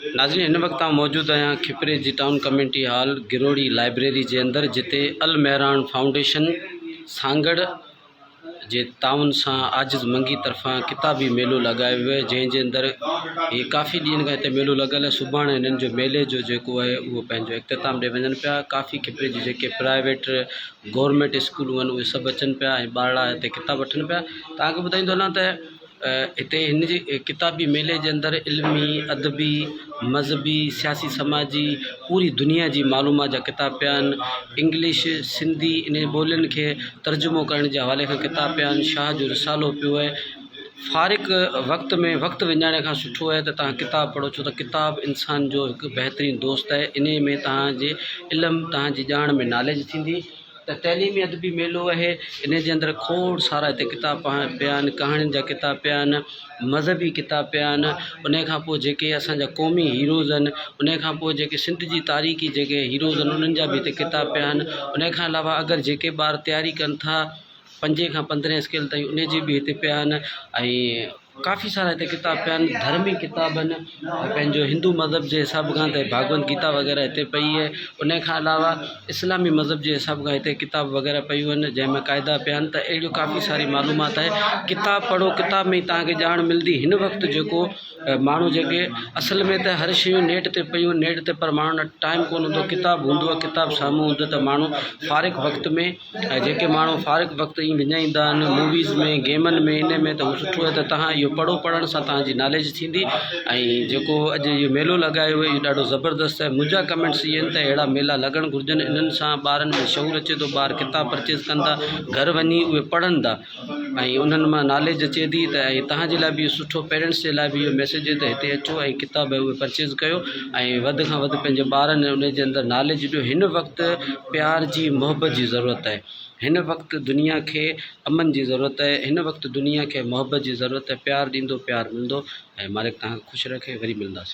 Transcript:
नाज़रीन, हिन वक्त मौजूद आहियां खिपरे जी टाउन कम्युनिटी हॉल गिरोड़ी लाइब्रेरी के अंदर, जिते अल मेहरान फाउंडेशन सांगड़ जे ताउन से आजिज़ मंगी तरफा किताबी मेलो लगायो हुए, जैसे अंदर ये काफ़ी ॾींहंनि खां हिते मेलो लगल है। सुभाणे हिननि जो मेले जो जेको है वो पंहिंजो इख्तिताम ॾे वञनि पिया। काफ़ी खिपरे जी जेके प्राइवेट गवर्नमेंट स्कूल आहिनि उहे सभु अचनि पिया ऐं ॿारड़ा हिते किताब वठनि पिया। तव्हांखे ॿुधाईंदो हलां त हिते हिन जी किताबी मेले के अंदर इल्मी, अदबी, मज़हबी, सियासी, समाजी पूरी दुनिया की मालूमात जा किताब पिया आहिनि। इंग्लिश, सिंधी इन ॿोलियुनि खे तर्जुमो करण के हवाले खां किताब पिया आहिनि। शाह जो रिसालो पियो है। फारिग वक्त में वक्त विञाइण खां सुठो है तो किताब पढ़ो, छो तो किताब इंसान जो एक बेहतरीन दोस्त है। इन में तव्हांजे इल्म, तव्हांजी ॼाण में नॉलेज थींदी। तो तैलीमी अदबी मेलो है, इन जे अंदर खोड़ सारा इतने किताब पिया आहिनि। कहाणियुनि जा किताब पिया आहिनि, मज़हबी किताब पिया आहिनि। उन खां पोइ जेके असांजा क़ौमी हीरोज़ आहिनि, उन खां पोइ जेके सिंध जी तारीख़ी जेके हीरोज़ आहिनि, उन्हनि जा बि हिते किताब पिया आहिनि। उन खां अलावा अगरि जेके ॿार तयारी कनि था 5 खां 15 स्केल ताईं, उन जी बि हिते पिया आहिनि। ऐं काफ़ी सारा हिते किताब पिया आहिनि। धर्मी किताब आहिनि, पंहिंजो हिंदू मज़हब जे हिसाब खां त भागवत गीता वग़ैरह हिते पई है। उन खां अलावा इस्लामी मज़हब जे हिसाब खां हिते किताब वग़ैरह पियूं आहिनि, जंहिंमें क़ाइदा पिया आहिनि। त अहिड़ियूं काफ़ी सारी मालूमात आहे। किताब पढ़ो, किताब में तव्हांखे ॼाण मिलंदी। हिन वक़्तु जेको माण्हू जेके असल में त हर शयूं नेट ते पियूं, नेट ते, पर माण्हू वटि टाइम कोन हूंदो। किताब हूंदो आहे, किताब साम्हूं हूंदो त माण्हू फारिग वक़्त में जेके माण्हू फारिग वक़्तु ईअं विञाईंदा आहिनि मूवीज़ में, गेमनि में, इन में, त उहो सुठो आहे त तव्हां इहो पढ़ो। पढ़ण सां तव्हांजी नॉलेज थींदी। ऐं जेको अॼु इहो मेलो लगायो है, इहो ॾाढो ज़बरदस्त है। मुंहिंजा कमेंट्स इहे आहिनि त अहिड़ा मेला लॻणु घुरिजनि। इन्हनि सां ॿारनि में शऊर अचे थो, ॿार किताब परचेज़ कंदा, घर वञी उहे पढ़ंदा ऐं उन्हनि मां नॉलेज अचे थी। त ऐं तव्हांजे लाइ बि इहो सुठो, पेरेंट्स जे लाइ बि इहो मैसेज है त हिते अचो ऐं किताब उहे परचेज़ कयो ऐं वधि खां वधि पंहिंजे ॿारनि उन जे अंदरि नॉलेज ॾियो। हिन वक़्तु प्यार जी, मोहबत जी ज़रूरत आहे। हिन वक़्तु दुनिया खे अमन जी ज़रूरत है। हिन वक़्तु दुनिया खे मोहबत जी ज़रूरत है। प्यार ॾींदो, प्यार मिलंदो। ऐं मालिक तव्हांखे ख़ुशि रखे। वरी मिलंदासीं।